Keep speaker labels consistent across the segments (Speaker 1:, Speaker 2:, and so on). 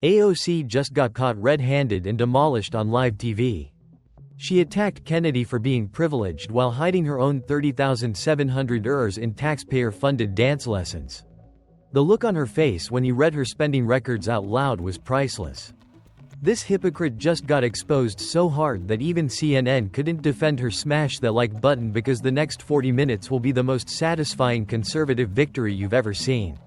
Speaker 1: AOC just got caught red-handed and demolished on live TV. She attacked Kennedy for being privileged while hiding her own €30,700 in taxpayer-funded dance lessons. The look on her face when he read her spending records out loud was priceless. This hypocrite just got exposed so hard that even CNN couldn't defend her. Smash that like button because the next 40 minutes will be the most satisfying conservative victory you've ever seen.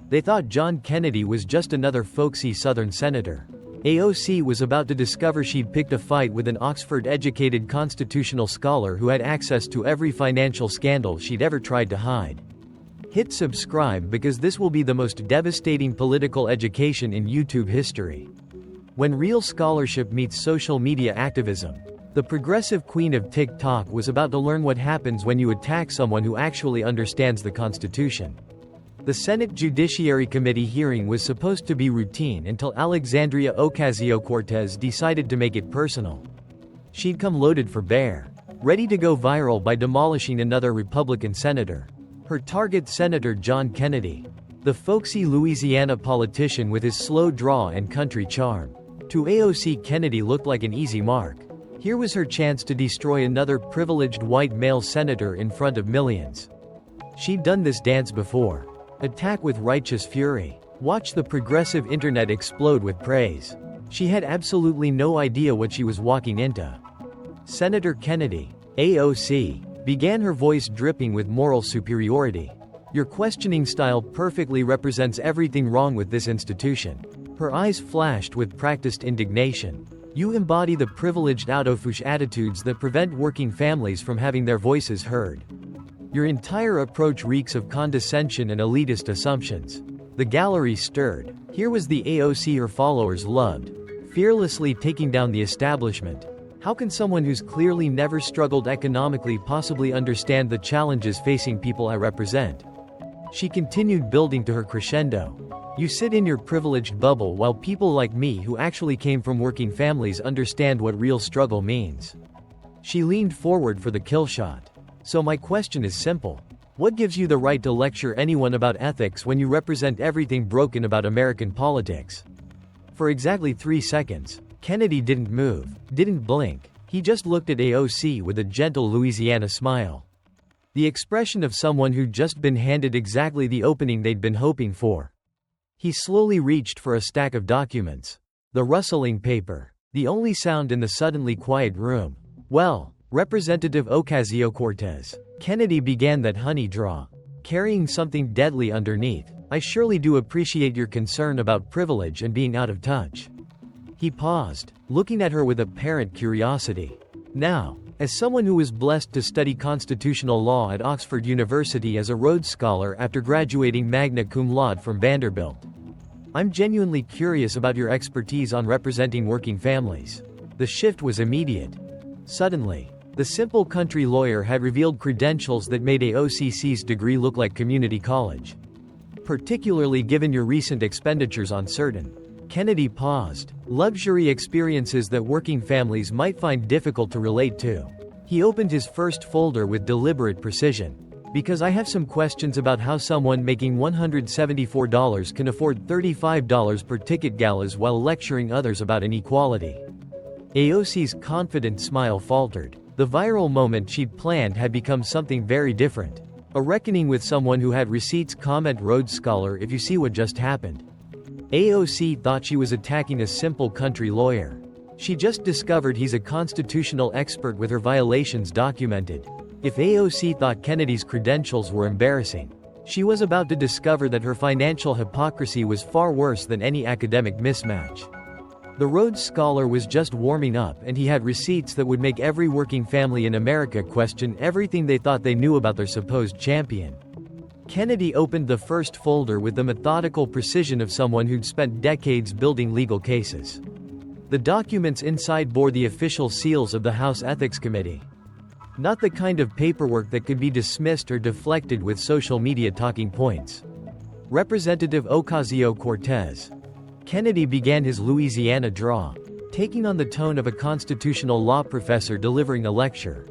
Speaker 1: They thought John Kennedy was just another folksy Southern senator. AOC was about to discover she'd picked a fight with an Oxford-educated constitutional scholar who had access to every financial scandal she'd ever tried to hide. Hit subscribe because this will be the most devastating political education in YouTube history. When real scholarship meets social media activism, the progressive queen of TikTok was about to learn what happens when you attack someone who actually understands the Constitution. The Senate Judiciary Committee hearing was supposed to be routine until Alexandria Ocasio-Cortez decided to make it personal. She'd come loaded for bear, ready to go viral by demolishing another Republican senator. Her target, Senator John Kennedy, the folksy Louisiana politician with his slow draw and country charm. To AOC, Kennedy looked like an easy mark. Here was her chance to destroy another privileged white male senator in front of millions. She'd done this dance before. Attack with righteous fury. Watch the progressive internet explode with praise. She had absolutely no idea what she was walking into. Senator Kennedy, AOC, began, her voice dripping with moral superiority. Your questioning style perfectly represents everything wrong with this institution. Her eyes flashed with practiced indignation. You embody the privileged out-of-touch attitudes that prevent working families from having their voices heard. Your entire approach reeks of condescension and elitist assumptions. The gallery stirred. Here was the AOC her followers loved, fearlessly taking down the establishment. How can someone who's clearly never struggled economically possibly understand the challenges facing people I represent? She continued, building to her crescendo. You sit in your privileged bubble while people like me who actually came from working families understand what real struggle means. She leaned forward for the kill shot. So my question is simple. What gives you the right to lecture anyone about ethics when you represent everything broken about American politics? For exactly 3 seconds, Kennedy didn't move, didn't blink. He just looked at AOC with a gentle Louisiana smile. The expression of someone who'd just been handed exactly the opening they'd been hoping for. He slowly reached for a stack of documents. The rustling paper. The only sound in the suddenly quiet room. Well, Representative Ocasio-Cortez, Kennedy began that honey draw, carrying something deadly underneath. I surely do appreciate your concern about privilege and being out of touch. He paused, looking at her with apparent curiosity. Now, as someone who was blessed to study constitutional law at Oxford University as a Rhodes Scholar after graduating magna cum laude from Vanderbilt, I'm genuinely curious about your expertise on representing working families. The shift was immediate. Suddenly, the simple country lawyer had revealed credentials that made AOC's degree look like community college. Particularly given your recent expenditures on certain. Kennedy paused. Luxury experiences that working families might find difficult to relate to. He opened his first folder with deliberate precision. Because I have some questions about how someone making $174 can afford $35 per ticket galas while lecturing others about inequality. AOC's confident smile faltered. The viral moment she'd planned had become something very different. A reckoning with someone who had receipts. Comment Rhodes Scholar if you see what just happened. AOC thought she was attacking a simple country lawyer. She just discovered he's a constitutional expert with her violations documented. If AOC thought Kennedy's credentials were embarrassing, she was about to discover that her financial hypocrisy was far worse than any academic mismatch. The Rhodes Scholar was just warming up, and he had receipts that would make every working family in America question everything they thought they knew about their supposed champion. Kennedy opened the first folder with the methodical precision of someone who'd spent decades building legal cases. The documents inside bore the official seals of the House Ethics Committee. Not the kind of paperwork that could be dismissed or deflected with social media talking points. Representative Ocasio-Cortez. Kennedy began his Louisiana draw, taking on the tone of a constitutional law professor delivering a lecture.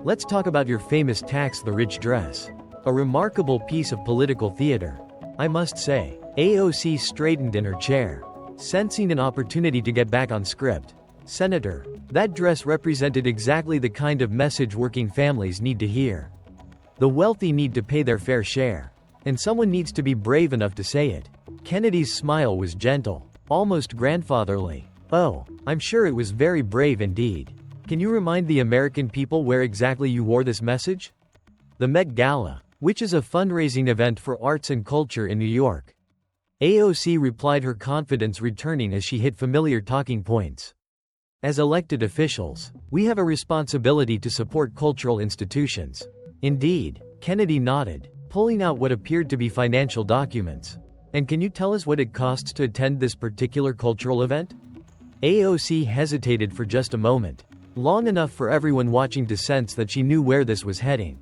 Speaker 1: Let's talk about your famous tax the rich dress. A remarkable piece of political theater. I must say. AOC straightened in her chair. sensing an opportunity to get back on script. Senator, that dress represented exactly the kind of message working families need to hear. The wealthy need to pay their fair share. And someone needs to be brave enough to say it. Kennedy's smile was gentle, almost grandfatherly. Oh, I'm sure it was very brave indeed. Can you remind the American people where exactly you wore this message? The Met Gala, which is a fundraising event for arts and culture in New York. AOC replied, her confidence returning as she hit familiar talking points. As elected officials, we have a responsibility to support cultural institutions. Indeed, Kennedy nodded, pulling out what appeared to be financial documents. And can you tell us what it costs to attend this particular cultural event? AOC hesitated for just a moment, long enough for everyone watching to sense that she knew where this was heading.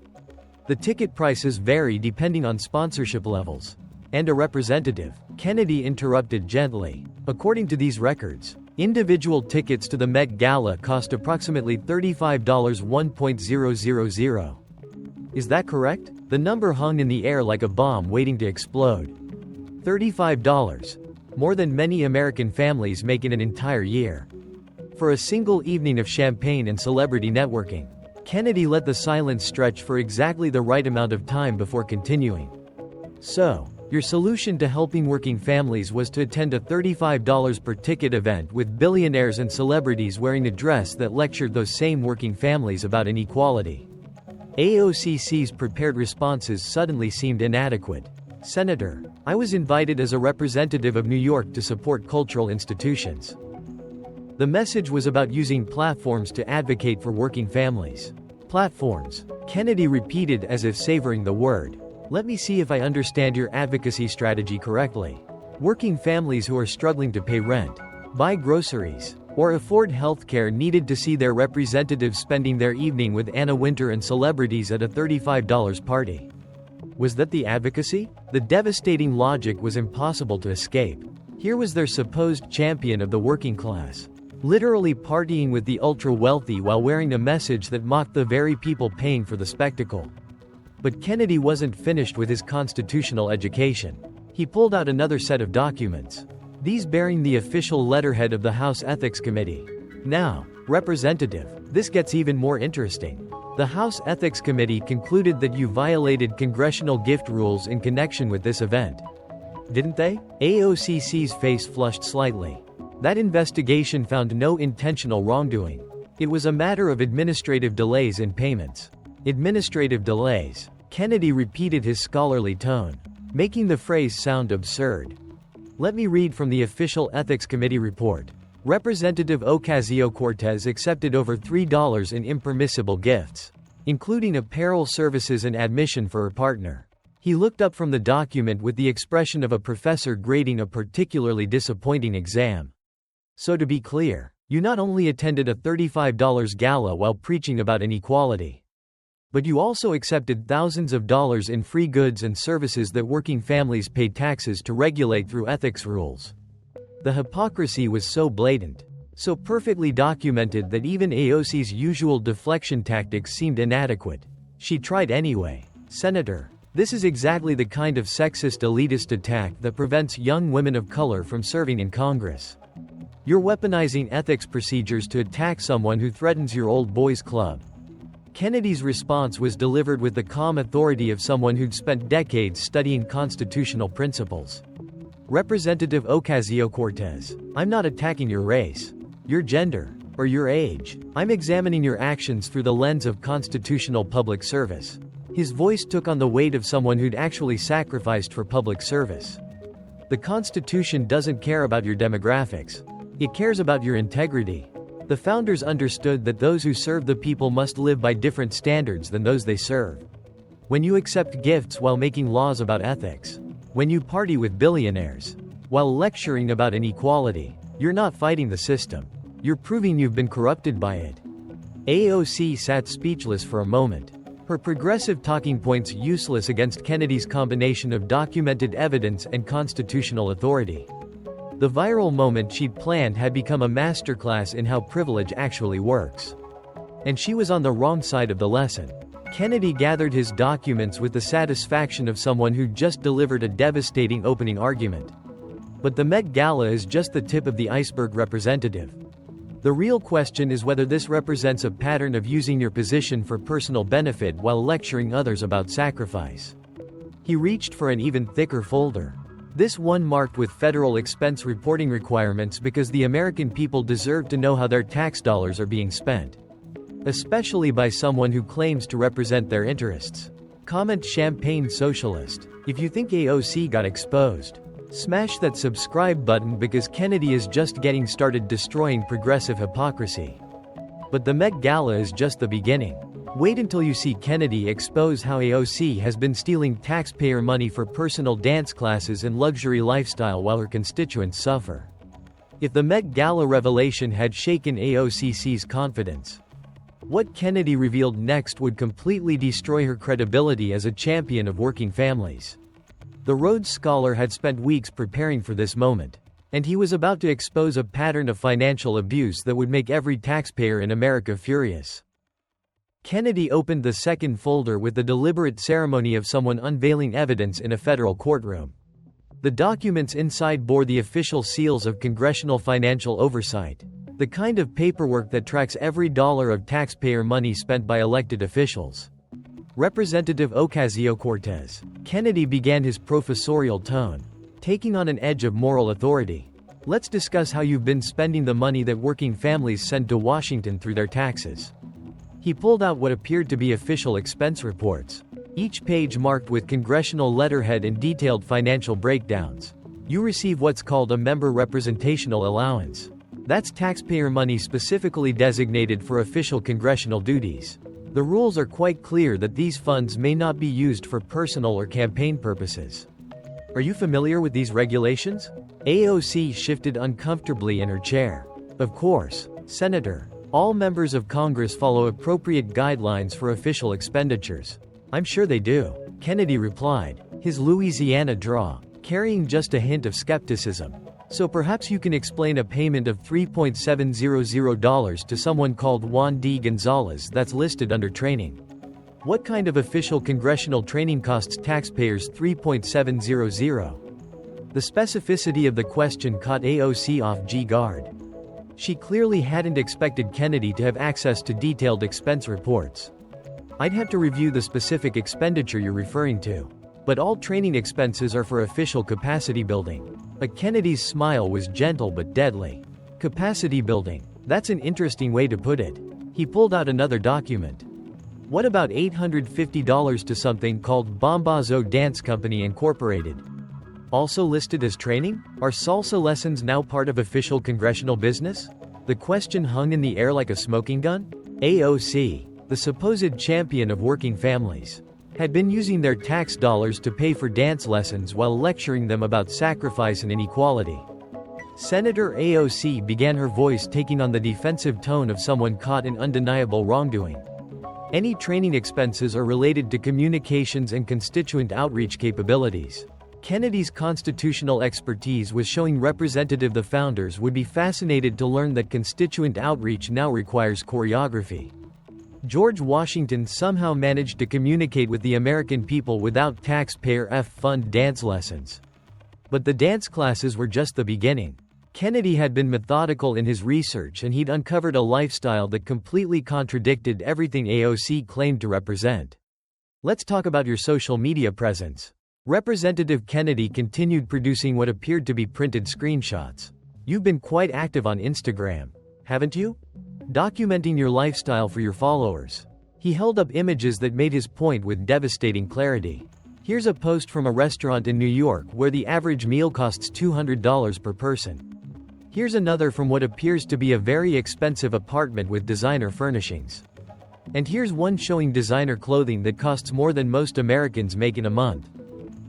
Speaker 1: The ticket prices vary depending on sponsorship levels. And a representative, Kennedy interrupted gently. According to these records, individual tickets to the Met Gala cost approximately $35. 1,000. Is that correct? The number hung in the air like a bomb waiting to explode. $35. More than many American families make in an entire year. For a single evening of champagne and celebrity networking. Kennedy let the silence stretch for exactly the right amount of time before continuing. So, your solution to helping working families was to attend a $35 per ticket event with billionaires and celebrities wearing a dress that lectured those same working families about inequality. AOC's prepared responses suddenly seemed inadequate. Senator, I was invited as a representative of New York to support cultural institutions. The message was about using platforms to advocate for working families. Platforms, Kennedy repeated as if savoring the word. Let me see if I understand your advocacy strategy correctly. Working families who are struggling to pay rent, buy groceries, or afford healthcare needed to see their representatives spending their evening with Anna Wintour and celebrities at a $35 party. Was that the advocacy? The devastating logic was impossible to escape. Here was their supposed champion of the working class, literally partying with the ultra-wealthy while wearing a message that mocked the very people paying for the spectacle. But Kennedy wasn't finished with his constitutional education. He pulled out another set of documents. These bearing the official letterhead of the House Ethics Committee. Now, Representative, this gets even more interesting. The House Ethics Committee concluded that you violated congressional gift rules in connection with this event. Didn't they? AOC's face flushed slightly. That investigation found no intentional wrongdoing. It was a matter of administrative delays in payments. Administrative delays. Kennedy repeated his scholarly tone, making the phrase sound absurd. Let me read from the official Ethics Committee report. Representative Ocasio-Cortez accepted over $3 in impermissible gifts, including apparel, services and admission for her partner. He looked up from the document with the expression of a professor grading a particularly disappointing exam. So to be clear, you not only attended a $35 gala while preaching about inequality, but you also accepted thousands of dollars in free goods and services that working families paid taxes to regulate through ethics rules. The hypocrisy was so blatant, so perfectly documented that even AOC's usual deflection tactics seemed inadequate. She tried anyway. Senator, this is exactly the kind of sexist elitist attack that prevents young women of color from serving in Congress. You're weaponizing ethics procedures to attack someone who threatens your old boys club. Kennedy's response was delivered with the calm authority of someone who'd spent decades studying constitutional principles. Representative Ocasio-Cortez, I'm not attacking your race, your gender, or your age. I'm examining your actions through the lens of constitutional public service. His voice took on the weight of someone who'd actually sacrificed for public service. The Constitution doesn't care about your demographics. It cares about your integrity. The founders understood that those who serve the people must live by different standards than those they serve. When you accept gifts while making laws about ethics, when you party with billionaires, while lecturing about inequality, you're not fighting the system. You're proving you've been corrupted by it. AOC sat speechless for a moment, her progressive talking points useless against Kennedy's combination of documented evidence and constitutional authority. The viral moment she'd planned had become a masterclass in how privilege actually works. And she was on the wrong side of the lesson. Kennedy gathered his documents with the satisfaction of someone who'd just delivered a devastating opening argument. But the Met Gala is just the tip of the iceberg, Representative. The real question is whether this represents a pattern of using your position for personal benefit while lecturing others about sacrifice. He reached for an even thicker folder. This one marked with federal expense reporting requirements because the American people deserve to know how their tax dollars are being spent. Especially by someone who claims to represent their interests. Comment Champagne Socialist. If you think AOC got exposed, smash that subscribe button because Kennedy is just getting started destroying progressive hypocrisy. But the Met Gala is just the beginning. Wait until you see Kennedy expose how AOC has been stealing taxpayer money for personal dance classes and luxury lifestyle while her constituents suffer. If the Met Gala revelation had shaken AOC's confidence, what Kennedy revealed next would completely destroy her credibility as a champion of working families. The Rhodes Scholar had spent weeks preparing for this moment, and he was about to expose a pattern of financial abuse that would make every taxpayer in America furious. Kennedy opened the second folder with the deliberate ceremony of someone unveiling evidence in a federal courtroom. The documents inside bore the official seals of Congressional Financial Oversight, the kind of paperwork that tracks every dollar of taxpayer money spent by elected officials. Representative Ocasio-Cortez. Kennedy began his professorial tone, taking on an edge of moral authority. Let's discuss how you've been spending the money that working families send to Washington through their taxes. He pulled out what appeared to be official expense reports, each page marked with congressional letterhead and detailed financial breakdowns. You receive what's called a member representational allowance. That's taxpayer money specifically designated for official congressional duties. The rules are quite clear that these funds may not be used for personal or campaign purposes. Are you familiar with these regulations? AOC shifted uncomfortably in her chair. Of course, Senator. All members of Congress follow appropriate guidelines for official expenditures. I'm sure they do, Kennedy replied, his Louisiana drawl carrying just a hint of skepticism. So perhaps you can explain a payment of $3.700 to someone called Juan D. Gonzalez that's listed under training. What kind of official congressional training costs taxpayers $3.700? The specificity of the question caught AOC off guard. She clearly hadn't expected Kennedy to have access to detailed expense reports. I'd have to review the specific expenditure you're referring to. But all training expenses are for official capacity building. But Kennedy's smile was gentle but deadly. Capacity building. That's an interesting way to put it. He pulled out another document. What about $850 to something called Bombazo Dance Company Incorporated? Also listed as training? Are salsa lessons now part of official congressional business? The question hung in the air like a smoking gun. AOC, the supposed champion of working families, had been using their tax dollars to pay for dance lessons while lecturing them about sacrifice and inequality. Senator AOC began her voice taking on the defensive tone of someone caught in undeniable wrongdoing. Any training expenses are related to communications and constituent outreach capabilities. Kennedy's constitutional expertise was showing Representative the founders would be fascinated to learn that constituent outreach now requires choreography. George Washington somehow managed to communicate with the American people without taxpayer-fund dance lessons. But the dance classes were just the beginning. Kennedy had been methodical in his research and he'd uncovered a lifestyle that completely contradicted everything AOC claimed to represent. Let's talk about your social media presence. Representative Kennedy continued producing what appeared to be printed screenshots. You've been quite active on Instagram, haven't you? Documenting your lifestyle for your followers. He held up images that made his point with devastating clarity. Here's a post from a restaurant in New York where the average meal costs $200 per person. Here's another from what appears to be a very expensive apartment with designer furnishings. And here's one showing designer clothing that costs more than most Americans make in a month.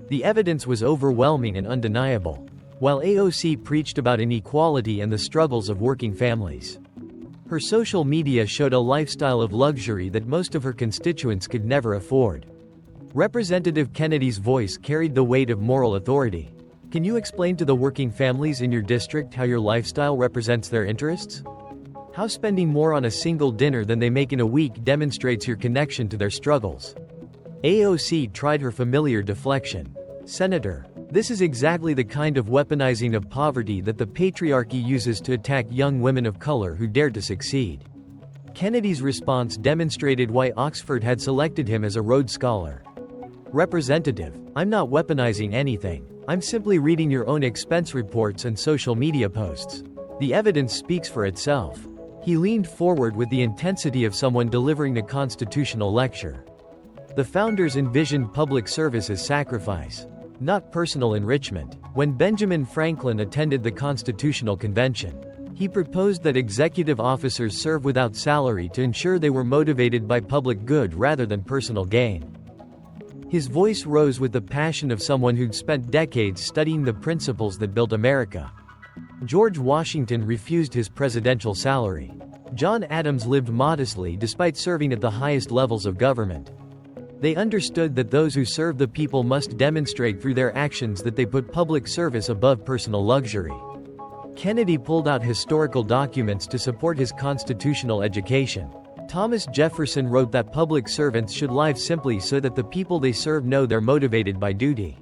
Speaker 1: The evidence was overwhelming and undeniable. While AOC preached about inequality and the struggles of working families, her social media showed a lifestyle of luxury that most of her constituents could never afford. Representative Kennedy's voice carried the weight of moral authority. Can you explain to the working families in your district how your lifestyle represents their interests? How spending more on a single dinner than they make in a week demonstrates your connection to their struggles? AOC tried her familiar deflection. Senator, This is exactly the kind of weaponizing of poverty that the patriarchy uses to attack young women of color who dare to succeed. Kennedy's response demonstrated why Oxford had selected him as a Rhodes Scholar. Representative, I'm not weaponizing anything. I'm simply reading your own expense reports and social media posts. The evidence speaks for itself. He leaned forward with the intensity of someone delivering a constitutional lecture. The founders envisioned public service as sacrifice, not personal enrichment. When Benjamin Franklin attended the Constitutional Convention, he proposed that executive officers serve without salary to ensure they were motivated by public good rather than personal gain. His voice rose with the passion of someone who'd spent decades studying the principles that built America. George Washington refused his presidential salary. John Adams lived modestly despite serving at the highest levels of government. They understood that those who serve the people must demonstrate through their actions that they put public service above personal luxury. Kennedy pulled out historical documents to support his constitutional education. Thomas Jefferson wrote that public servants should live simply so that the people they serve know they're motivated by duty,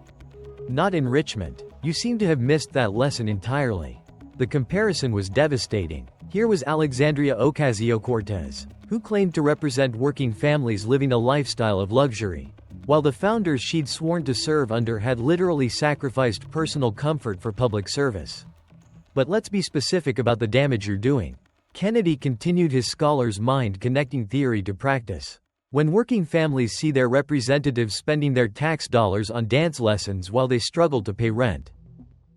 Speaker 1: not enrichment. You seem to have missed that lesson entirely. The comparison was devastating. Here was Alexandria Ocasio-Cortez, who claimed to represent working families living a lifestyle of luxury, while the founders she'd sworn to serve under had literally sacrificed personal comfort for public service. But let's be specific about the damage you're doing. Kennedy continued his scholar's mind, connecting theory to practice. When working families see their representatives spending their tax dollars on dance lessons while they struggle to pay rent,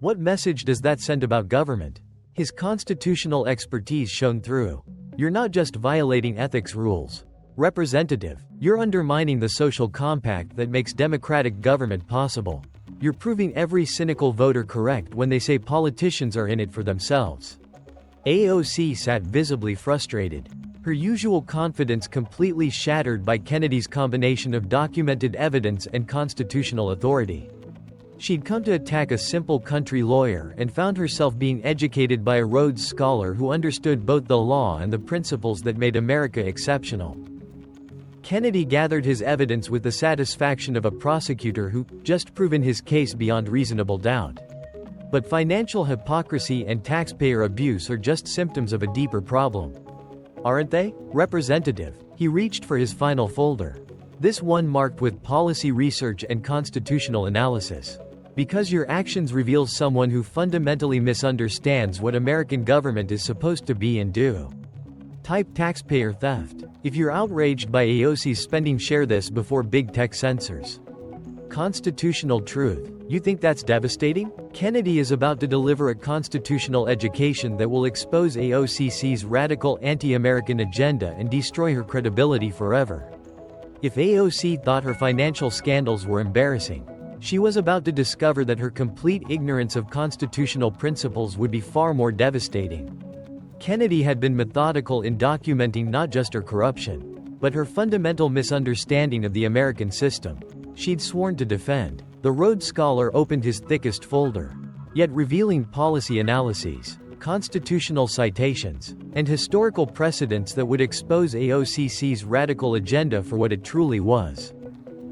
Speaker 1: what message does that send about government? His constitutional expertise shone through. You're not just violating ethics rules, Representative, you're undermining the social compact that makes democratic government possible. You're proving every cynical voter correct when they say politicians are in it for themselves. AOC sat visibly frustrated, her usual confidence completely shattered by Kennedy's combination of documented evidence and constitutional authority. She'd come to attack a simple country lawyer and found herself being educated by a Rhodes Scholar who understood both the law and the principles that made America exceptional. Kennedy gathered his evidence with the satisfaction of a prosecutor who just proven his case beyond reasonable doubt. But financial hypocrisy and taxpayer abuse are just symptoms of a deeper problem, aren't they? Representative. He reached for his final folder. This one marked with policy research and constitutional analysis. Because your actions reveal someone who fundamentally misunderstands what American government is supposed to be and do. Type taxpayer theft. If you're outraged by AOC's spending, share this before big tech censors. Constitutional truth. You think that's devastating? Kennedy is about to deliver a constitutional education that will expose AOC's radical anti-American agenda and destroy her credibility forever. If AOC thought her financial scandals were embarrassing, she was about to discover that her complete ignorance of constitutional principles would be far more devastating. Kennedy had been methodical in documenting not just her corruption, but her fundamental misunderstanding of the American system she'd sworn to defend. The Rhodes Scholar opened his thickest folder, yet revealing policy analyses, constitutional citations, and historical precedents that would expose AOC's radical agenda for what it truly was.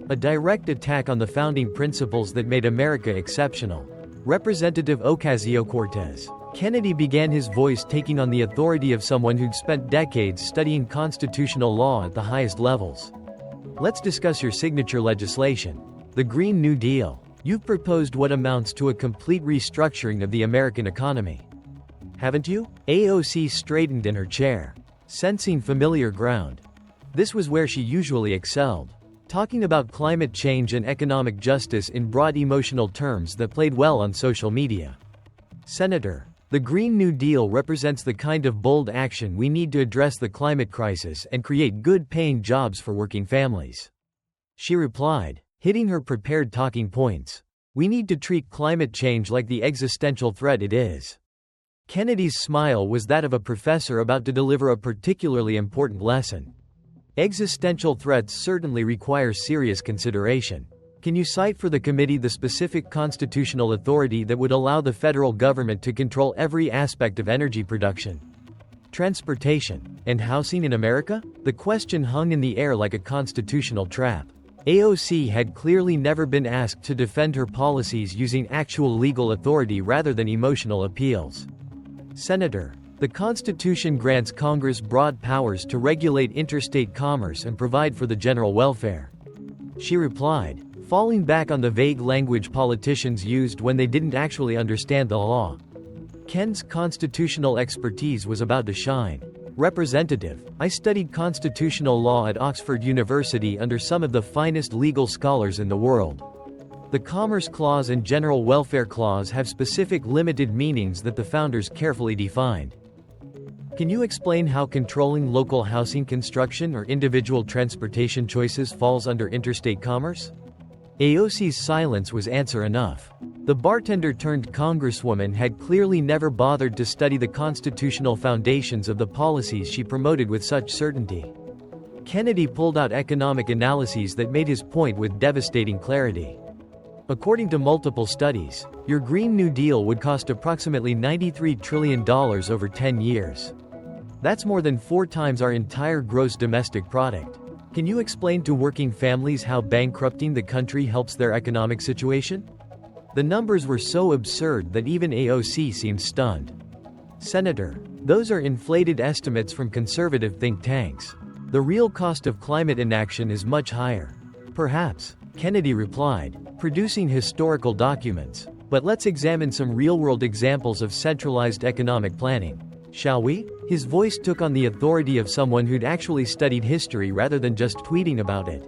Speaker 1: A direct attack on the founding principles that made America exceptional. Representative Ocasio-Cortez. Kennedy began his voice taking on the authority of someone who'd spent decades studying constitutional law at the highest levels. Let's discuss your signature legislation, the Green New Deal. You've proposed what amounts to a complete restructuring of the American economy, haven't you? AOC straightened in her chair, sensing familiar ground. This was where she usually excelled, talking about climate change and economic justice in broad emotional terms that played well on social media. Senator, the Green New Deal represents the kind of bold action we need to address the climate crisis and create good-paying jobs for working families. She replied, hitting her prepared talking points. We need to treat climate change like the existential threat it is. Kennedy's smile was that of a professor about to deliver a particularly important lesson. Existential threats certainly require serious consideration. Can you cite for the committee the specific constitutional authority that would allow the federal government to control every aspect of energy production, transportation, and housing in America? The question hung in the air like a constitutional trap. AOC had clearly never been asked to defend her policies using actual legal authority rather than emotional appeals. Senator, the Constitution grants Congress broad powers to regulate interstate commerce and provide for the general welfare. She replied, falling back on the vague language politicians used when they didn't actually understand the law. Ken's constitutional expertise was about to shine. Representative, I studied constitutional law at Oxford University under some of the finest legal scholars in the world. The Commerce Clause and General Welfare Clause have specific limited meanings that the founders carefully defined. Can you explain how controlling local housing construction or individual transportation choices falls under interstate commerce? AOC's silence was answer enough. The bartender-turned-congresswoman had clearly never bothered to study the constitutional foundations of the policies she promoted with such certainty. Kennedy pulled out economic analyses that made his point with devastating clarity. According to multiple studies, your Green New Deal would cost approximately $93 trillion over 10 years. That's more than 4 times our entire gross domestic product. Can you explain to working families how bankrupting the country helps their economic situation? The numbers were so absurd that even AOC seemed stunned. Senator, those are inflated estimates from conservative think tanks. The real cost of climate inaction is much higher. Perhaps, Kennedy replied, producing historical documents. But let's examine some real-world examples of centralized economic planning. Shall we? His voice took on the authority of someone who'd actually studied history rather than just tweeting about it.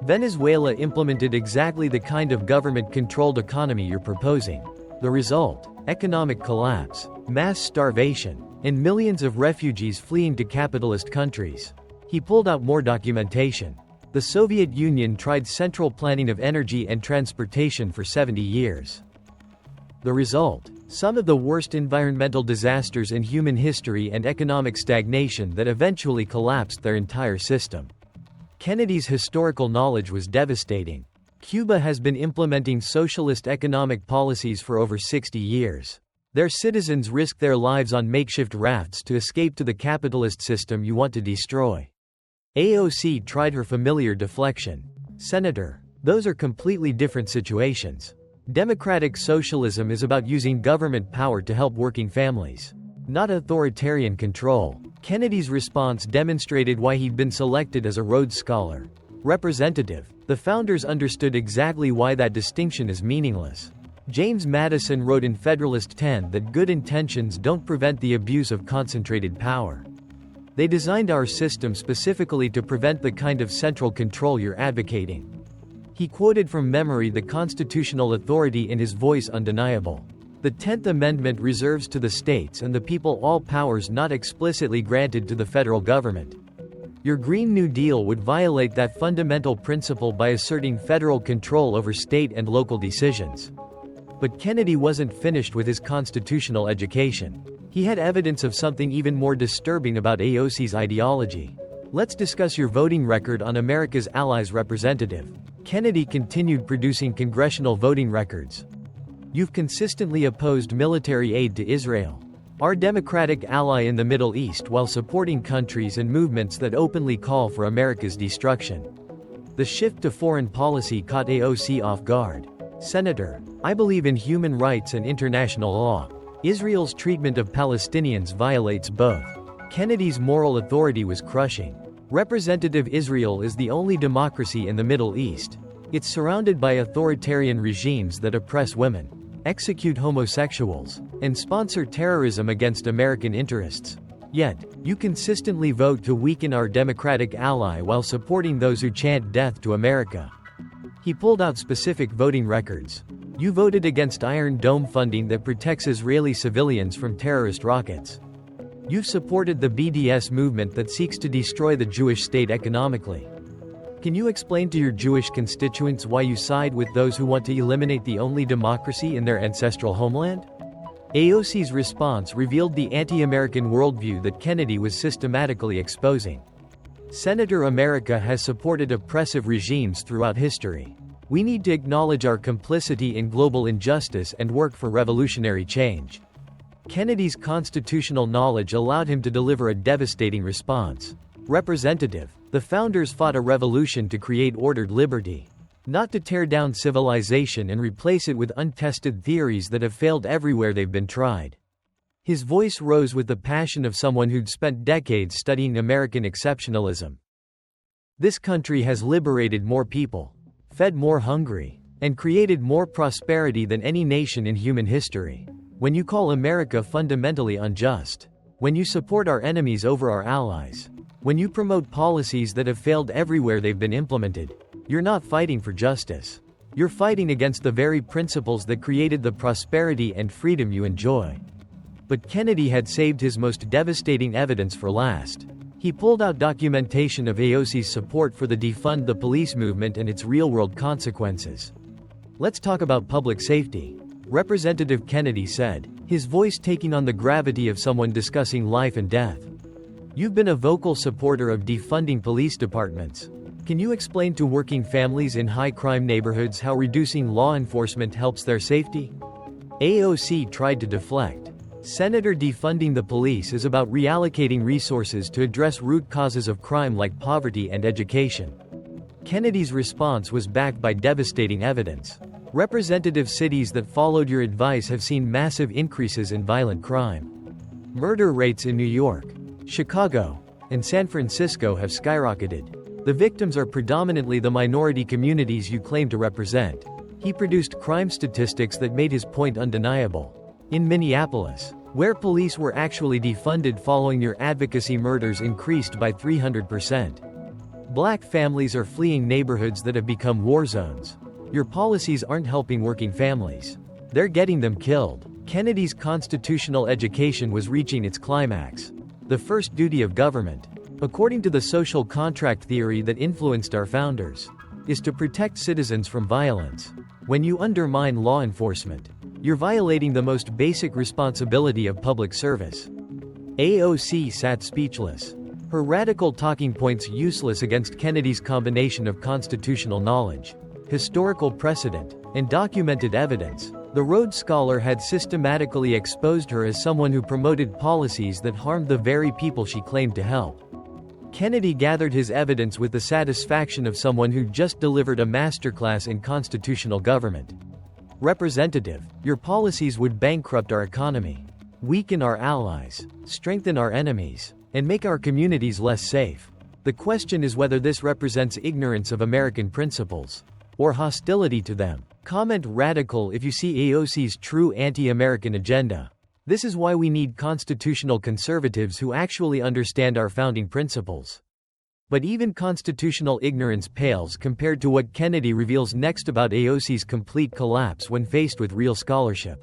Speaker 1: Venezuela implemented exactly the kind of government-controlled economy you're proposing. The result? Economic collapse, mass starvation, and millions of refugees fleeing to capitalist countries. He pulled out more documentation. The Soviet Union tried central planning of energy and transportation for 70 years. The result? Some of the worst environmental disasters in human history and economic stagnation that eventually collapsed their entire system. Kennedy's historical knowledge was devastating. Cuba has been implementing socialist economic policies for over 60 years. Their citizens risk their lives on makeshift rafts to escape to the capitalist system you want to destroy. AOC tried her familiar deflection. Senator, those are completely different situations. Democratic socialism is about using government power to help working families, not authoritarian control. Kennedy's response demonstrated why he'd been selected as a Rhodes Scholar. Representative, the founders understood exactly why that distinction is meaningless. James Madison wrote in Federalist 10 that good intentions don't prevent the abuse of concentrated power. They designed our system specifically to prevent the kind of central control you're advocating. He quoted from memory the constitutional authority in his voice undeniable. The 10th Amendment reserves to the states and the people all powers not explicitly granted to the federal government. Your Green New Deal would violate that fundamental principle by asserting federal control over state and local decisions. But Kennedy wasn't finished with his constitutional education. He had evidence of something even more disturbing about AOC's ideology. Let's discuss your voting record on America's Allies, Representative. Kennedy continued producing congressional voting records. You've consistently opposed military aid to Israel, our democratic ally in the Middle East, while supporting countries and movements that openly call for America's destruction. The shift to foreign policy caught AOC off guard. Senator, I believe in human rights and international law. Israel's treatment of Palestinians violates both. Kennedy's moral authority was crushing. Representative, Israel is the only democracy in the Middle East. It's surrounded by authoritarian regimes that oppress women, execute homosexuals, and sponsor terrorism against American interests. Yet, you consistently vote to weaken our democratic ally while supporting those who chant death to America. He pulled out specific voting records. You voted against Iron Dome funding that protects Israeli civilians from terrorist rockets. You've supported the BDS movement that seeks to destroy the Jewish state economically. Can you explain to your Jewish constituents why you side with those who want to eliminate the only democracy in their ancestral homeland? AOC's response revealed the anti-American worldview that Kennedy was systematically exposing. Senator, America has supported oppressive regimes throughout history. We need to acknowledge our complicity in global injustice and work for revolutionary change. Kennedy's constitutional knowledge allowed him to deliver a devastating response. Representative, The founders fought a revolution to create ordered liberty, not to tear down civilization and replace it with untested theories that have failed everywhere they've been tried. His voice rose with the passion of someone who'd spent decades studying American exceptionalism. This country has liberated more people, fed more hungry, and created more prosperity than any nation in human history. When you call America fundamentally unjust, when you support our enemies over our allies, when you promote policies that have failed everywhere they've been implemented, you're not fighting for justice. You're fighting against the very principles that created the prosperity and freedom you enjoy. But Kennedy had saved his most devastating evidence for last. He pulled out documentation of AOC's support for the defund the police movement and its real-world consequences. Let's talk about public safety, Representative Kennedy said, his voice taking on the gravity of someone discussing life and death. You've been a vocal supporter of defunding police departments. Can you explain to working families in high-crime neighborhoods how reducing law enforcement helps their safety? AOC tried to deflect. Senator, defunding the police is about reallocating resources to address root causes of crime like poverty and education. Kennedy's response was backed by devastating evidence. Representative cities that followed your advice have seen massive increases in violent crime. Murder rates in New York, Chicago, and San Francisco have skyrocketed. The victims are predominantly the minority communities you claim to represent. He produced crime statistics that made his point undeniable. In Minneapolis, where police were actually defunded following your advocacy, murders increased by 300%. Black families are fleeing neighborhoods that have become war zones. Your policies aren't helping working families. They're getting them killed. Kennedy's constitutional education was reaching its climax. The first duty of government, according to the social contract theory that influenced our founders, is to protect citizens from violence. When you undermine law enforcement, you're violating the most basic responsibility of public service. AOC sat speechless, her radical talking points useless against Kennedy's combination of constitutional knowledge, historical precedent, and documented evidence. The Rhodes Scholar had systematically exposed her as someone who promoted policies that harmed the very people she claimed to help. Kennedy gathered his evidence with the satisfaction of someone who just delivered a masterclass in constitutional government. Representative, your policies would bankrupt our economy, weaken our allies, strengthen our enemies, and make our communities less safe. The question is whether this represents ignorance of American principles, or hostility to them. Comment radical if you see AOC's true anti-American agenda. This is why we need constitutional conservatives who actually understand our founding principles. But even constitutional ignorance pales compared to what Kennedy reveals next about AOC's complete collapse when faced with real scholarship.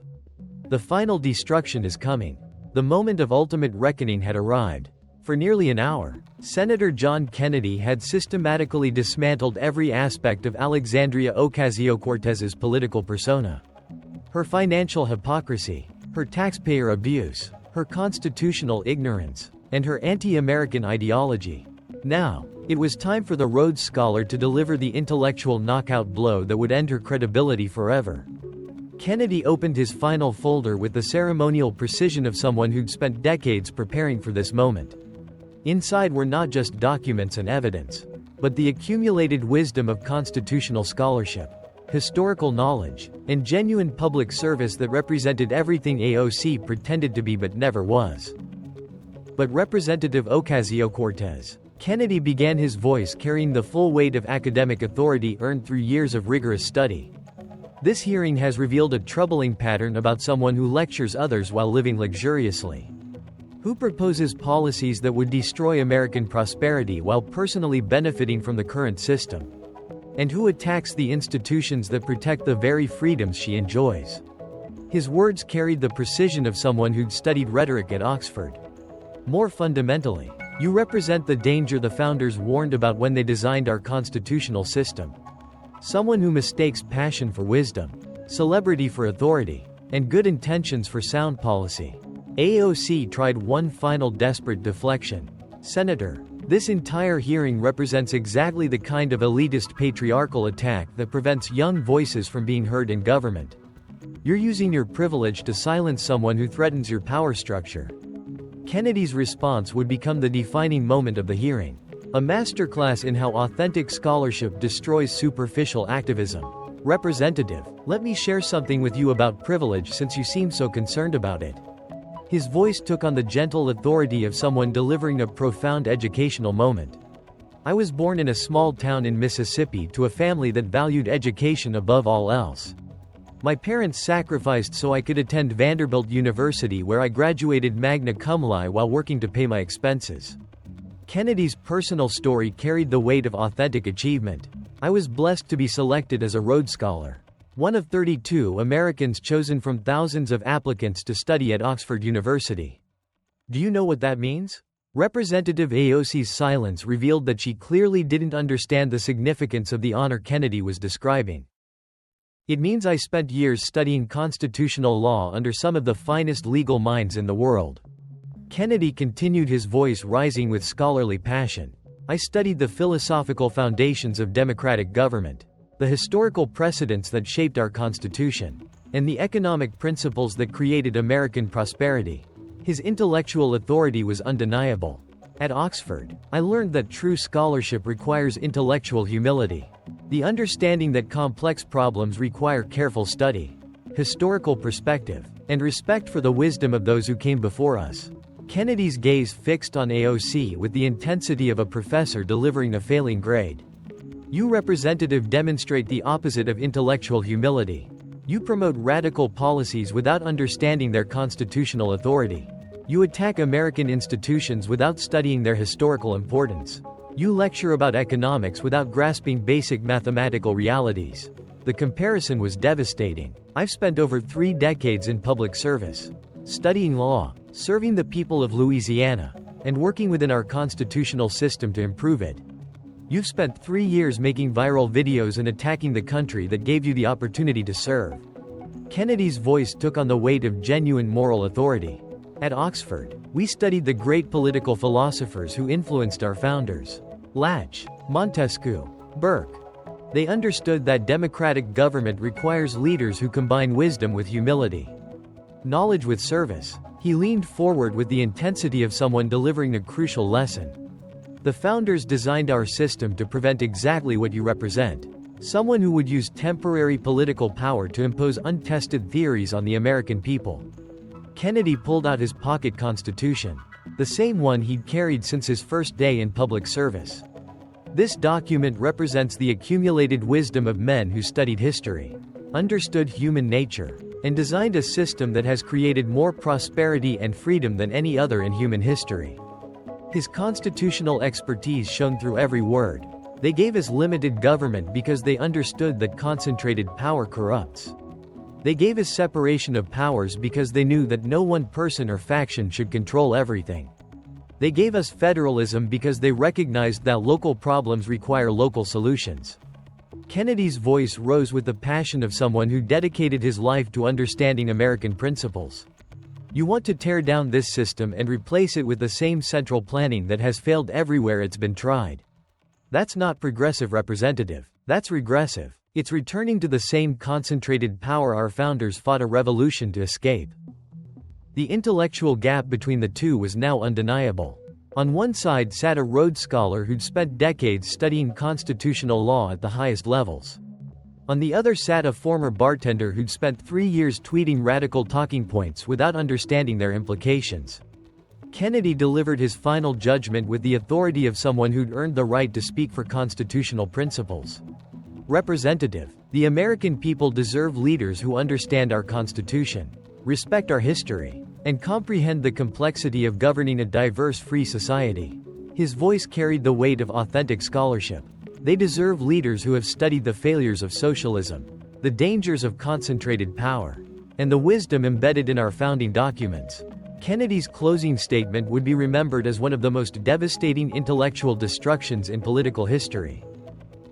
Speaker 1: The final destruction is coming. The moment of ultimate reckoning had arrived. For nearly an hour, Senator John Kennedy had systematically dismantled every aspect of Alexandria Ocasio-Cortez's political persona. Her financial hypocrisy, her taxpayer abuse, her constitutional ignorance, and her anti-American ideology. Now, it was time for the Rhodes Scholar to deliver the intellectual knockout blow that would end her credibility forever. Kennedy opened his final folder with the ceremonial precision of someone who'd spent decades preparing for this moment. Inside were not just documents and evidence, but the accumulated wisdom of constitutional scholarship, historical knowledge, and genuine public service that represented everything AOC pretended to be but never was. But Representative Ocasio-Cortez, Kennedy began his voice carrying the full weight of academic authority earned through years of rigorous study. This hearing has revealed a troubling pattern about someone who lectures others while living luxuriously. Who proposes policies that would destroy American prosperity while personally benefiting from the current system? And who attacks the institutions that protect the very freedoms she enjoys? His words carried the precision of someone who'd studied rhetoric at Oxford. More fundamentally, you represent the danger the founders warned about when they designed our constitutional system. Someone who mistakes passion for wisdom, celebrity for authority, and good intentions for sound policy. AOC tried one final desperate deflection. Senator, this entire hearing represents exactly the kind of elitist patriarchal attack that prevents young voices from being heard in government. You're using your privilege to silence someone who threatens your power structure. Kennedy's response would become the defining moment of the hearing. A masterclass in how authentic scholarship destroys superficial activism. Representative, let me share something with you about privilege since you seem so concerned about it. His voice took on the gentle authority of someone delivering a profound educational moment. I was born in a small town in Mississippi to a family that valued education above all else. My parents sacrificed so I could attend Vanderbilt University, where I graduated magna cum laude while working to pay my expenses. Kennedy's personal story carried the weight of authentic achievement. I was blessed to be selected as a Rhodes Scholar, one of 32 Americans chosen from thousands of applicants to study at Oxford University. Do you know what that means? Representative AOC's silence revealed that she clearly didn't understand the significance of the honor Kennedy was describing. It means I spent years studying constitutional law under some of the finest legal minds in the world. Kennedy continued, his voice rising with scholarly passion. I studied the philosophical foundations of democratic government, the historical precedents that shaped our Constitution, and the economic principles that created American prosperity. His intellectual authority was undeniable. At Oxford, I learned that true scholarship requires intellectual humility, the understanding that complex problems require careful study, historical perspective, and respect for the wisdom of those who came before us. Kennedy's gaze fixed on AOC with the intensity of a professor delivering a failing grade. You, representative, demonstrate the opposite of intellectual humility. You promote radical policies without understanding their constitutional authority. You attack American institutions without studying their historical importance. You lecture about economics without grasping basic mathematical realities. The comparison was devastating. I've spent over 3 decades in public service, studying law, serving the people of Louisiana, and working within our constitutional system to improve it. You've spent 3 years making viral videos and attacking the country that gave you the opportunity to serve. Kennedy's voice took on the weight of genuine moral authority. At Oxford, we studied the great political philosophers who influenced our founders. Lach, Montesquieu, Burke. They understood that democratic government requires leaders who combine wisdom with humility, knowledge with service. He leaned forward with the intensity of someone delivering a crucial lesson. The founders designed our system to prevent exactly what you represent. Someone who would use temporary political power to impose untested theories on the American people. Kennedy pulled out his pocket constitution, the same one he'd carried since his first day in public service. This document represents the accumulated wisdom of men who studied history, understood human nature, and designed a system that has created more prosperity and freedom than any other in human history. His constitutional expertise shone through every word. They gave us limited government because they understood that concentrated power corrupts. They gave us separation of powers because they knew that no one person or faction should control everything. They gave us federalism because they recognized that local problems require local solutions. Kennedy's voice rose with the passion of someone who dedicated his life to understanding American principles. You want to tear down this system and replace it with the same central planning that has failed everywhere it's been tried. That's not progressive, representative. That's regressive. It's returning to the same concentrated power our founders fought a revolution to escape. The intellectual gap between the two was now undeniable. On one side sat a Rhodes Scholar who'd spent decades studying constitutional law at the highest levels. On the other sat a former bartender who'd spent 3 years tweeting radical talking points without understanding their implications. Kennedy delivered his final judgment with the authority of someone who'd earned the right to speak for constitutional principles. Representative, the American people deserve leaders who understand our Constitution, respect our history, and comprehend the complexity of governing a diverse, free society. His voice carried the weight of authentic scholarship. They deserve leaders who have studied the failures of socialism, the dangers of concentrated power, and the wisdom embedded in our founding documents. Kennedy's closing statement would be remembered as one of the most devastating intellectual destructions in political history.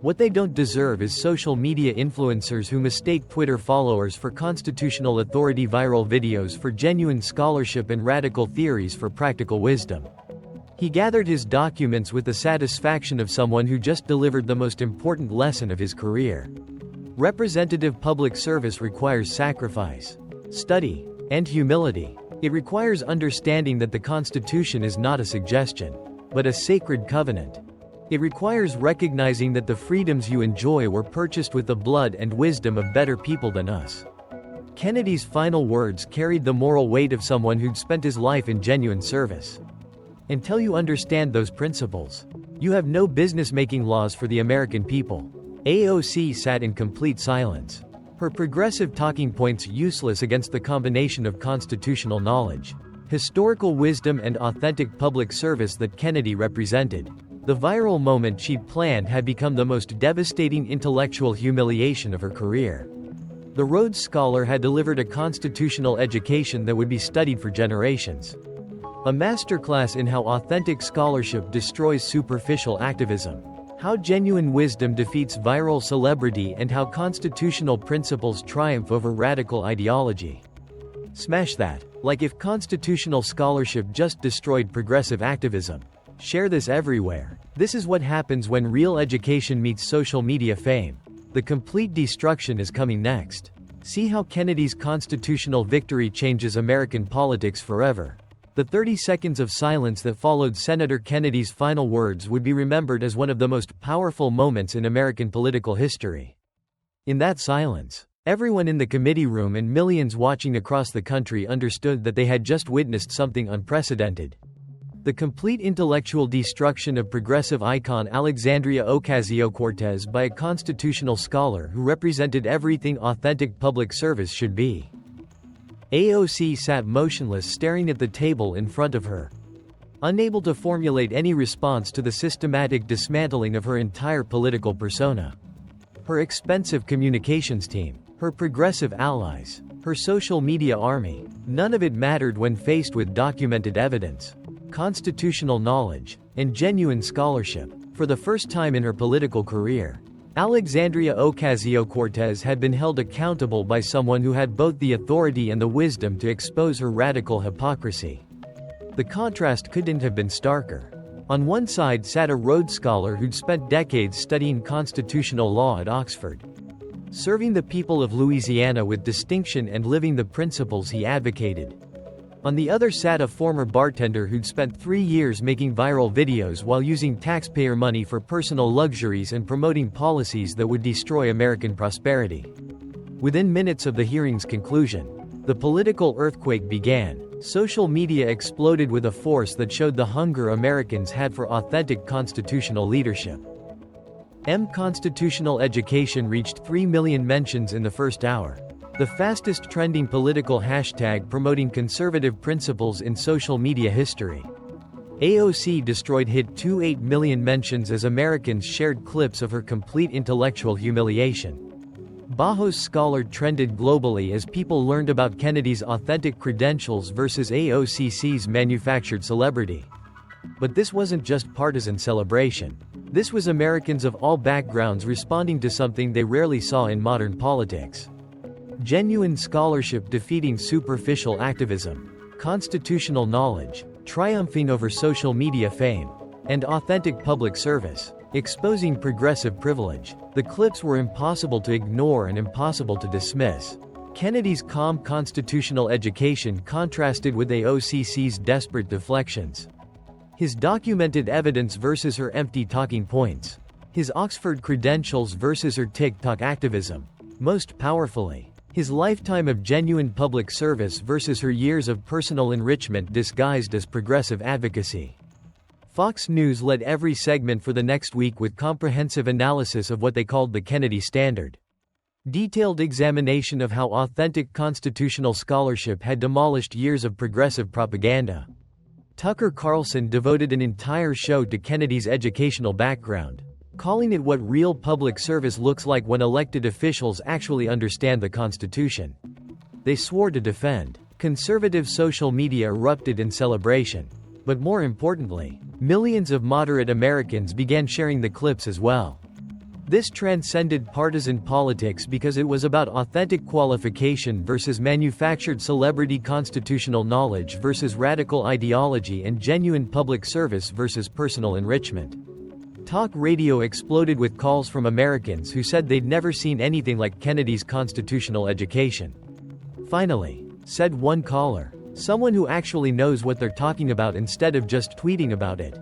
Speaker 1: What they don't deserve is social media influencers who mistake Twitter followers for constitutional authority, viral videos for genuine scholarship, and radical theories for practical wisdom. He gathered his documents with the satisfaction of someone who just delivered the most important lesson of his career. Representative public service requires sacrifice, study, and humility. It requires understanding that the Constitution is not a suggestion, but a sacred covenant. It requires recognizing that the freedoms you enjoy were purchased with the blood and wisdom of better people than us. Kennedy's final words carried the moral weight of someone who'd spent his life in genuine service. Until you understand those principles, you have no business making laws for the American people. AOC sat in complete silence. Her progressive talking points useless against the combination of constitutional knowledge, historical wisdom and authentic public service that Kennedy represented. The viral moment she'd planned had become the most devastating intellectual humiliation of her career. The Rhodes Scholar had delivered a constitutional education that would be studied for generations. A masterclass in how authentic scholarship destroys superficial activism, how genuine wisdom defeats viral celebrity, and how constitutional principles triumph over radical ideology. Smash that, like if constitutional scholarship just destroyed progressive activism. Share this everywhere. This is what happens when real education meets social media fame. The complete destruction is coming next. See how Kennedy's constitutional victory changes American politics forever. The 30 seconds of silence that followed Senator Kennedy's final words would be remembered as one of the most powerful moments in American political history. In that silence, everyone in the committee room and millions watching across the country understood that they had just witnessed something unprecedented. The complete intellectual destruction of progressive icon Alexandria Ocasio-Cortez by a constitutional scholar who represented everything authentic public service should be. AOC sat motionless, staring at the table in front of her, unable to formulate any response to the systematic dismantling of her entire political persona. Her expensive communications team, her progressive allies, her social media army, none of it mattered when faced with documented evidence, constitutional knowledge, and genuine scholarship. For the first time in her political career, Alexandria Ocasio-Cortez had been held accountable by someone who had both the authority and the wisdom to expose her radical hypocrisy. The contrast couldn't have been starker. On one side sat a Rhodes Scholar who'd spent decades studying constitutional law at Oxford, serving the people of Louisiana with distinction and living the principles he advocated. On the other sat a former bartender who'd spent 3 years making viral videos while using taxpayer money for personal luxuries and promoting policies that would destroy American prosperity. Within minutes of the hearing's conclusion, the political earthquake began. Social media exploded with a force that showed the hunger Americans had for authentic constitutional leadership. Constitutional education reached 3 million mentions in the first hour, the fastest trending political hashtag promoting conservative principles in social media history. AOC destroyed hit 28 million mentions as Americans shared clips of her complete intellectual humiliation. Bajos Scholar trended globally as people learned about Kennedy's authentic credentials versus AOC's manufactured celebrity. But this wasn't just partisan celebration. This was Americans of all backgrounds responding to something they rarely saw in modern politics. Genuine scholarship defeating superficial activism, constitutional knowledge triumphing over social media fame, and authentic public service exposing progressive privilege. The clips were impossible to ignore and impossible to dismiss. Kennedy's calm constitutional education contrasted with AOC's desperate deflections. His documented evidence versus her empty talking points. His Oxford credentials versus her TikTok activism. Most powerfully, his lifetime of genuine public service versus her years of personal enrichment disguised as progressive advocacy. Fox News led every segment for the next week with comprehensive analysis of what they called the Kennedy Standard. Detailed examination of how authentic constitutional scholarship had demolished years of progressive propaganda. Tucker Carlson devoted an entire show to Kennedy's educational background, calling it what real public service looks like when elected officials actually understand the Constitution. They swore to defend. Conservative social media erupted in celebration. But more importantly, millions of moderate Americans began sharing the clips as well. This transcended partisan politics because it was about authentic qualification versus manufactured celebrity, constitutional knowledge versus radical ideology, and genuine public service versus personal enrichment. Talk radio exploded with calls from Americans who said they'd never seen anything like Kennedy's constitutional education. Finally, said one caller, someone who actually knows what they're talking about instead of just tweeting about it.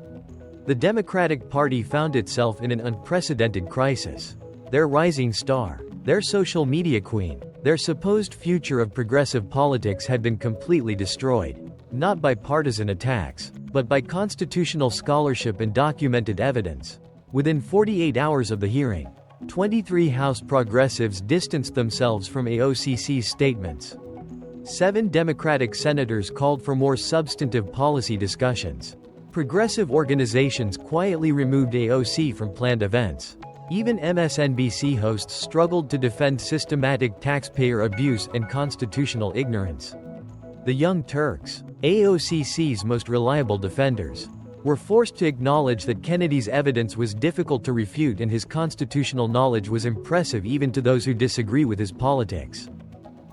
Speaker 1: The Democratic Party found itself in an unprecedented crisis. Their rising star, their social media queen, their supposed future of progressive politics had been completely destroyed. Not by partisan attacks, but by constitutional scholarship and documented evidence. Within 48 hours of the hearing, 23 House progressives distanced themselves from AOC's statements. 7 Democratic senators called for more substantive policy discussions. Progressive organizations quietly removed AOC from planned events. Even MSNBC hosts struggled to defend systematic taxpayer abuse and constitutional ignorance. The Young Turks, AOC's most reliable defenders, were forced to acknowledge that Kennedy's evidence was difficult to refute and his constitutional knowledge was impressive even to those who disagree with his politics.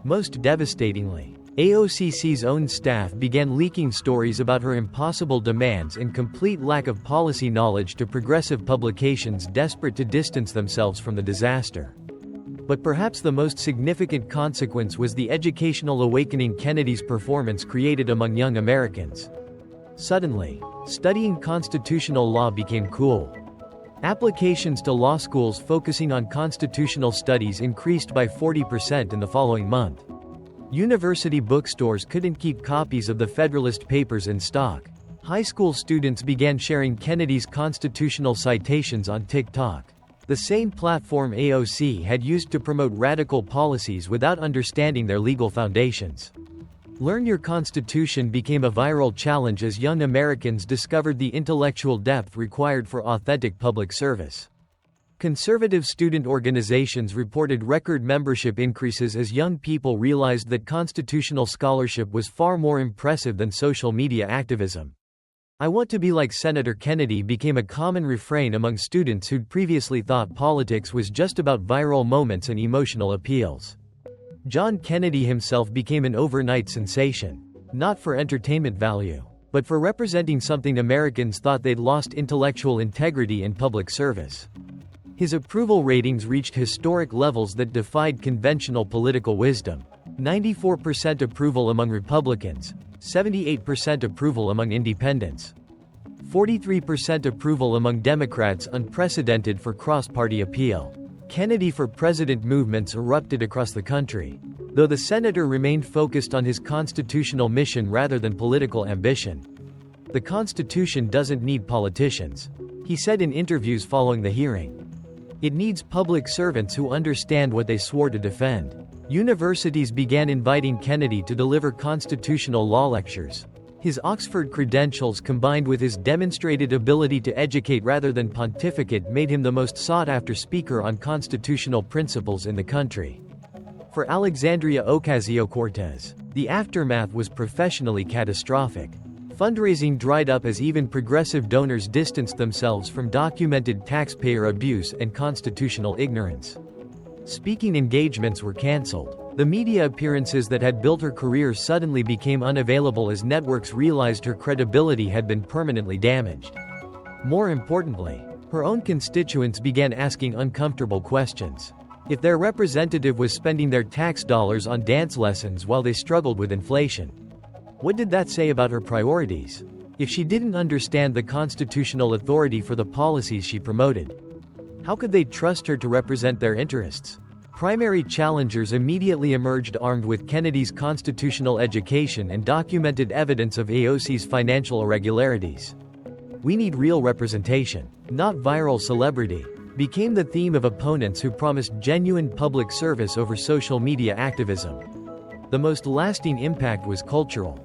Speaker 1: Most devastatingly, AOC's own staff began leaking stories about her impossible demands and complete lack of policy knowledge to progressive publications desperate to distance themselves from the disaster. But perhaps the most significant consequence was the educational awakening Kennedy's performance created among young Americans. Suddenly, studying constitutional law became cool. Applications to law schools focusing on constitutional studies increased by 40% in the following month. University bookstores couldn't keep copies of the Federalist Papers in stock. High school students began sharing Kennedy's constitutional citations on TikTok, the same platform AOC had used to promote radical policies without understanding their legal foundations. Learn Your Constitution became a viral challenge as young Americans discovered the intellectual depth required for authentic public service. Conservative student organizations reported record membership increases as young people realized that constitutional scholarship was far more impressive than social media activism. "I want to be like Senator Kennedy" became a common refrain among students who'd previously thought politics was just about viral moments and emotional appeals. John Kennedy himself became an overnight sensation, not for entertainment value, but for representing something Americans thought they'd lost: intellectual integrity and public service. His approval ratings reached historic levels that defied conventional political wisdom. 94% approval among Republicans, 78% approval among independents, 43% approval among Democrats, unprecedented for cross-party appeal. Kennedy for President movements erupted across the country, though the senator remained focused on his constitutional mission rather than political ambition. "The Constitution doesn't need politicians," he said in interviews following the hearing. "It needs public servants who understand what they swore to defend." Universities began inviting Kennedy to deliver constitutional law lectures. His Oxford credentials combined with his demonstrated ability to educate rather than pontificate made him the most sought-after speaker on constitutional principles in the country. For Alexandria Ocasio-Cortez, the aftermath was professionally catastrophic. Fundraising dried up as even progressive donors distanced themselves from documented taxpayer abuse and constitutional ignorance. Speaking engagements were canceled. The media appearances that had built her career suddenly became unavailable as networks realized her credibility had been permanently damaged. More importantly, her own constituents began asking uncomfortable questions. If their representative was spending their tax dollars on dance lessons while they struggled with inflation, what did that say about her priorities? If she didn't understand the constitutional authority for the policies she promoted, how could they trust her to represent their interests? Primary challengers immediately emerged armed with Kennedy's constitutional education and documented evidence of AOC's financial irregularities. "We need real representation, not viral celebrity," became the theme of opponents who promised genuine public service over social media activism. The most lasting impact was cultural.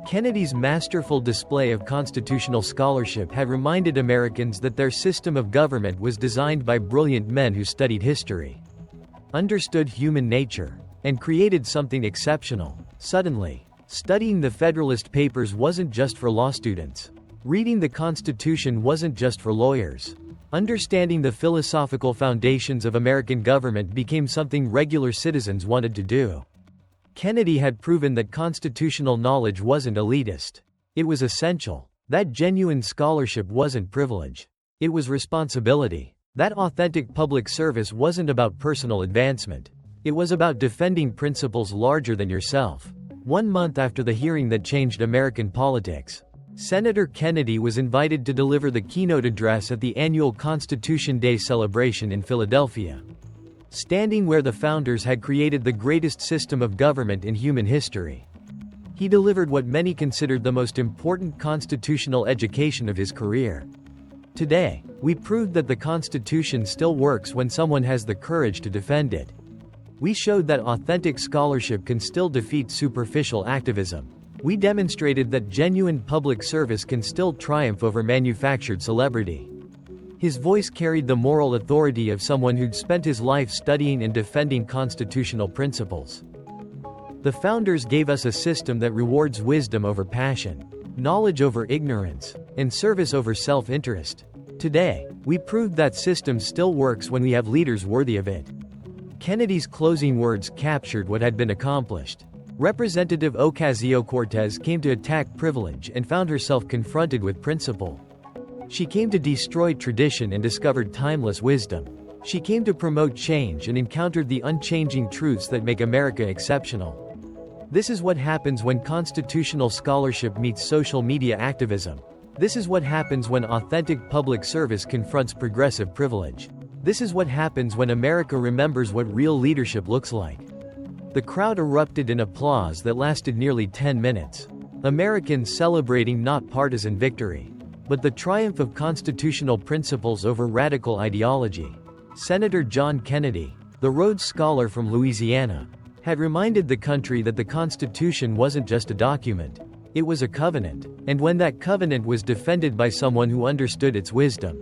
Speaker 1: Kennedy's masterful display of constitutional scholarship had reminded Americans that their system of government was designed by brilliant men who studied history, understood human nature, and created something exceptional. Suddenly, studying the Federalist Papers wasn't just for law students. Reading the Constitution wasn't just for lawyers. Understanding the philosophical foundations of American government became something regular citizens wanted to do. Kennedy had proven that constitutional knowledge wasn't elitist. It was essential. That genuine scholarship wasn't privilege. It was responsibility. That authentic public service wasn't about personal advancement. It was about defending principles larger than yourself. 1 month after the hearing that changed American politics, Senator Kennedy was invited to deliver the keynote address at the annual Constitution Day celebration in Philadelphia. Standing where the founders had created the greatest system of government in human history, he delivered what many considered the most important constitutional education of his career. Today, we proved that the Constitution still works when someone has the courage to defend it. We showed that authentic scholarship can still defeat superficial activism. We demonstrated that genuine public service can still triumph over manufactured celebrity. His voice carried the moral authority of someone who'd spent his life studying and defending constitutional principles. The founders gave us a system that rewards wisdom over passion, knowledge over ignorance, and service over self-interest. Today, we proved that system still works when we have leaders worthy of it. Kennedy's closing words captured what had been accomplished. Representative Ocasio-Cortez came to attack privilege and found herself confronted with principle. She came to destroy tradition and discovered timeless wisdom. She came to promote change and encountered the unchanging truths that make America exceptional. This is what happens when constitutional scholarship meets social media activism. This is what happens when authentic public service confronts progressive privilege. This is what happens when America remembers what real leadership looks like. The crowd erupted in applause that lasted nearly 10 minutes. Americans celebrating not partisan victory, but the triumph of constitutional principles over radical ideology. Senator John Kennedy, the Rhodes Scholar from Louisiana, had reminded the country that the Constitution wasn't just a document, it was a covenant, and when that covenant was defended by someone who understood its wisdom,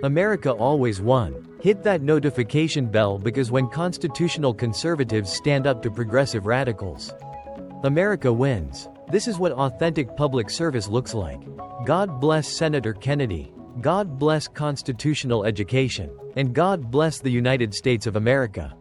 Speaker 1: America always won. Hit that notification bell because when constitutional conservatives stand up to progressive radicals, America wins. This is what authentic public service looks like. God bless Senator Kennedy. God bless constitutional education. And God bless the United States of America.